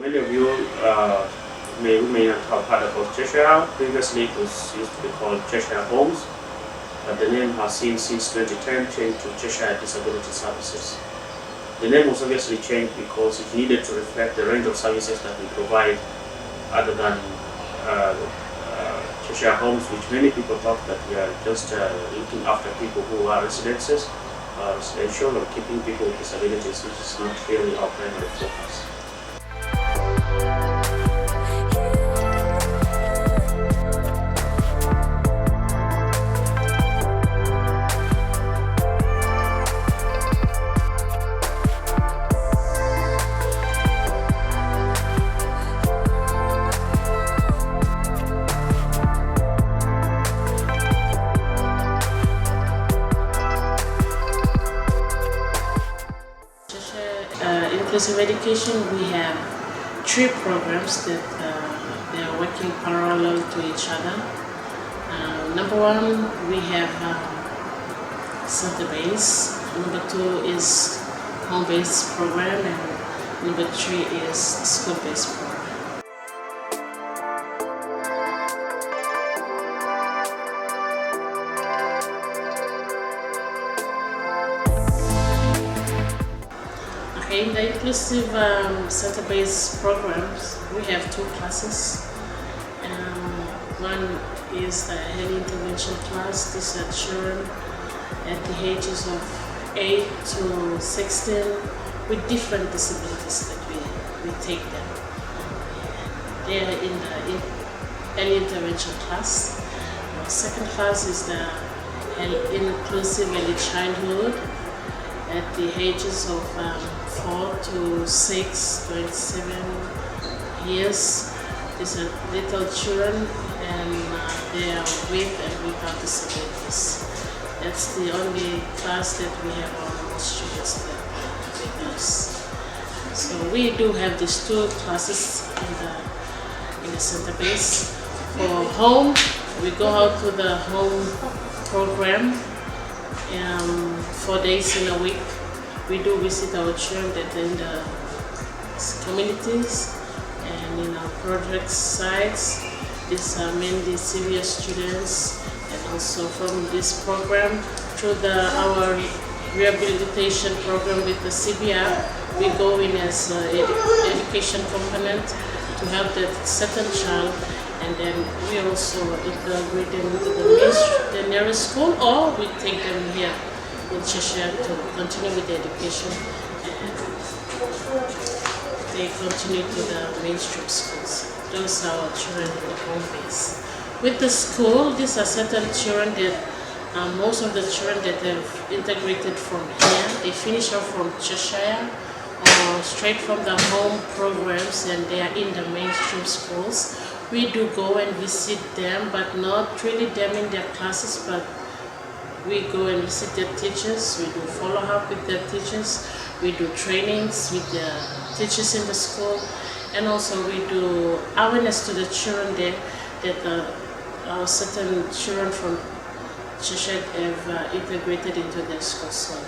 Many of you may not have heard about Cheshire. Previously it was used to be called Cheshire Homes, but the name has since 2010 changed to Cheshire Disability Services. The name was obviously changed because it needed to reflect the range of services that we provide other than Cheshire Homes, which many people thought that we are just looking after people who are residential or keeping people with disabilities, which is not really our primary focus. Inclusive education, we have 3 programs that they are working parallel to each other. Number 1, we have center-based. Number 2 is home-based program, and number 3 is school-based program. In the inclusive center-based programs, we have 2 classes. One is the early intervention class. These are children at the ages of 8 to 16 with different disabilities that we take them. They are in the early intervention class. Our second class is the inclusive early childhood at the ages of 4 to 6, 27 years. These are little children, and they are with and without disabilities. That's the only class that we have our students with us. So we do have these 2 classes in the center base. For home, we go out to the home program 4 days in a week. We do visit our children that are in the communities and in our project sites. These are mainly severe students, and also from this program through our rehabilitation program with the CBR, we go in as an education component to help that certain child, and then we also integrate them into the nearest school, or we take them here in Cheshire to continue with the education, and they continue to the mainstream schools. Those are our children in the home base. With the school, these are certain children that most of the children that have integrated from here, they finish off from Cheshire or straight from the home programs, and they are in the mainstream schools. We do go and visit them, but not really them in their classes, but we go and visit their teachers. We do follow up with their teachers. We do trainings with the teachers in the school, and also we do awareness to the children there that certain children from Cheshire have integrated into their school. So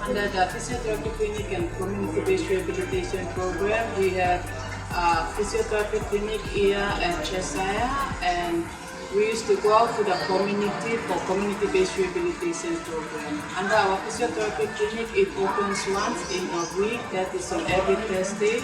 Under the physiotherapy clinic and community-based rehabilitation program, we have physiotherapy clinic here at Cheshire, and we used to go out to the community for community-based rehabilitation program. Under our physiotherapy clinic, it opens once in a week, that is on every Thursday.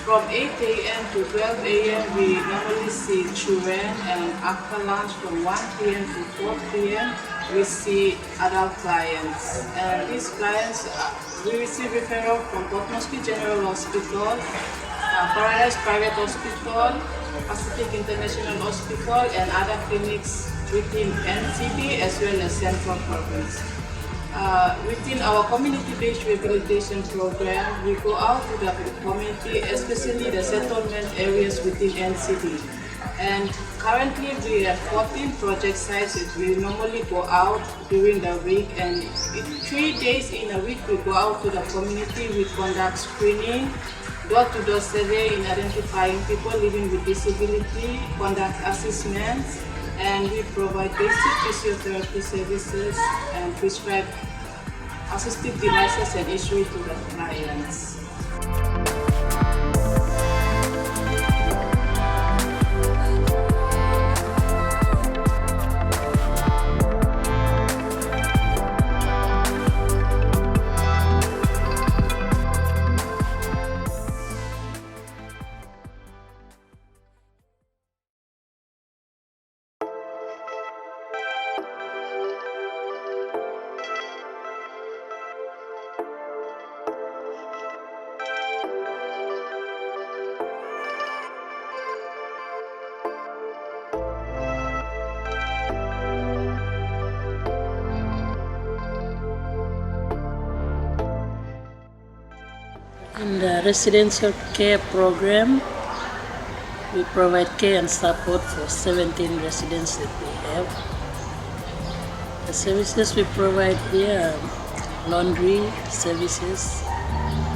From 8 a.m. to 12 a.m. we normally see children, and after lunch from 1 p.m. to 4 p.m. we see adult clients. And these clients, we receive referral from Mosque General Hospital, Paradise Private Hospital, Pacific International Hospital, and other clinics within NCD as well as Central Province. Within our community-based rehabilitation program, we go out to the community, especially the settlement areas within NCD. And currently we have 14 project sites that we normally go out during the week, and 3 days in a week we go out to the community. We conduct screening, door-to-door survey in identifying people living with disability, conduct assessments, and we provide basic physiotherapy services and prescribe assistive devices and issue to the clients. In the residential care program, we provide care and support for 17 residents that we have. The services we provide here are laundry services,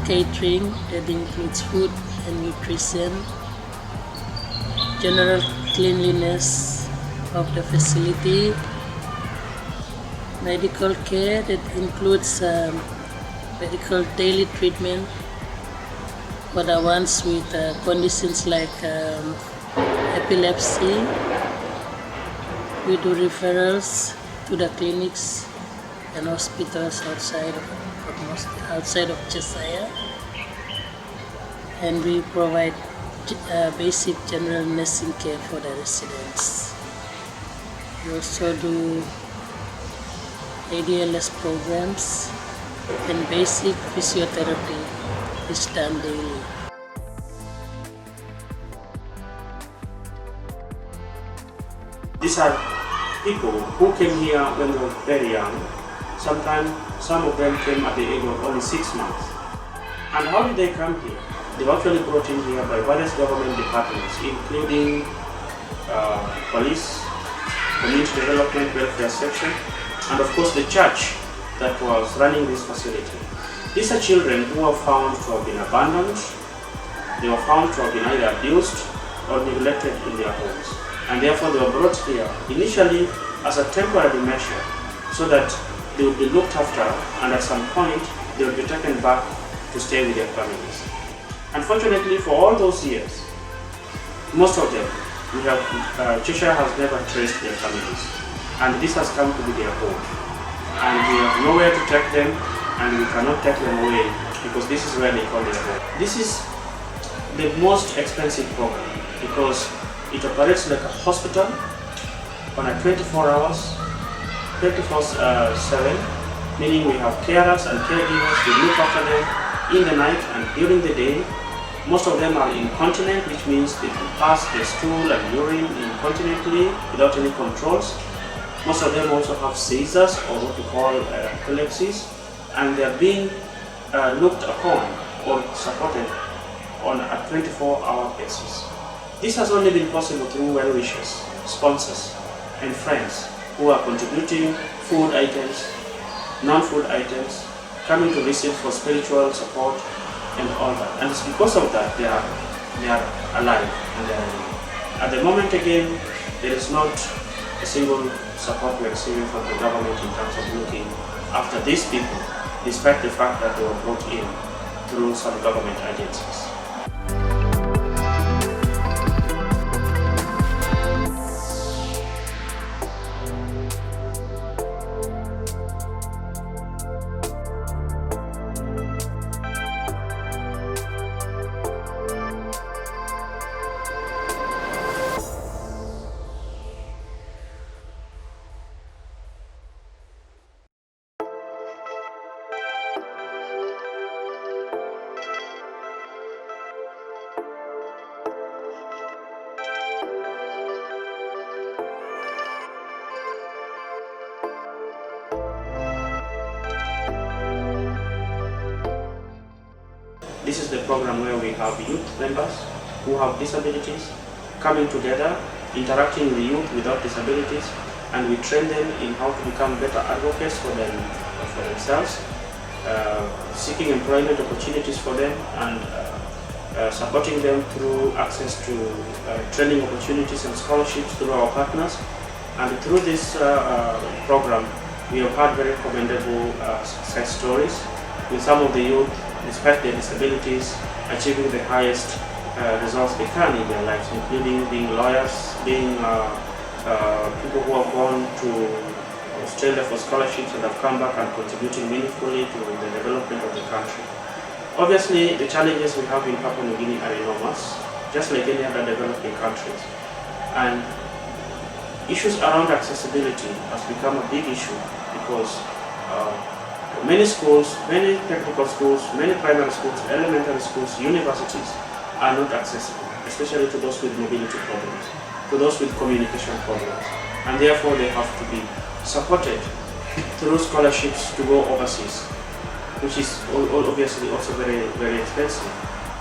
catering that includes food and nutrition, general cleanliness of the facility, medical care that includes medical daily treatment for the ones with conditions like epilepsy. We do referrals to the clinics and hospitals outside of Cheshire, and we provide basic general nursing care for the residents. We also do ADLS programs, and basic physiotherapy is done daily. These are people who came here when they were very young. Sometimes some of them came at the age of only 6 months. And how did they come here? They were actually brought in here by various government departments, including police, community development, welfare section, and of course the church that was running this facility. These are children who were found to have been abandoned. They were found to have been either abused or neglected in their homes, and therefore they were brought here initially as a temporary measure so that they would be looked after, and at some point they would be taken back to stay with their families. Unfortunately, for all those years, most of them, Cheshire has never traced their families, and this has come to be their home. And we have nowhere to take them, and we cannot take them away because this is where they call their home. This is the most expensive program because it operates like a hospital on a 24 hours, 24/7, meaning we have carers and caregivers who look after them in the night and during the day. Most of them are incontinent, which means they can pass their stool and urine incontinently without any controls. Most of them also have seizures, or what we call epilepsies, and they are being looked upon or supported on a 24-hour basis. This has only been possible through well-wishers, sponsors, and friends who are contributing food items, non-food items, coming to visit for spiritual support and all that. And it's because of that they are alive and they are living. At the moment again, there is not a single support we are receiving from the government in terms of looking after these people, despite the fact that they were brought in through some government agencies. This is the program where we have youth members who have disabilities coming together, interacting with youth without disabilities, and we train them in how to become better advocates for themselves, seeking employment opportunities for them, and supporting them through access to training opportunities and scholarships through our partners. And through this program, we have had very commendable success stories with some of the youth, despite their disabilities, achieving the highest results they can in their lives, including being lawyers, being people who have gone to Australia for scholarships and have come back and contributing meaningfully to the development of the country. Obviously, the challenges we have in Papua New Guinea are enormous, just like any other developing countries. And issues around accessibility has become a big issue because many schools, many technical schools, many primary schools, elementary schools, universities are not accessible, especially to those with mobility problems, to those with communication problems. And therefore they have to be supported through scholarships to go overseas, which is obviously also very, very expensive.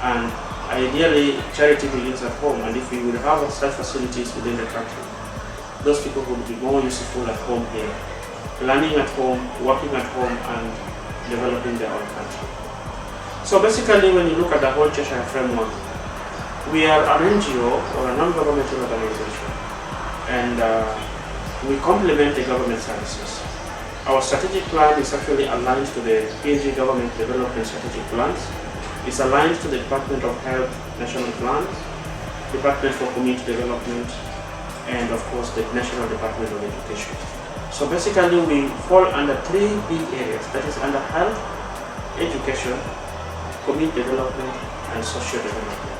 And ideally, charity begins at home, and if we would have such facilities within the country, those people would be more useful at home here, learning at home, working at home, and developing their own country. So basically, when you look at the whole Cheshire framework, we are an NGO or a non-governmental organization, and we complement the government services. Our strategic plan is actually aligned to the PNG government development strategic plans. It's aligned to the Department of Health national plans, Department for Community Development, and of course the National Department of Education. So basically we fall under three big areas, that is under health, education, community development, and social development.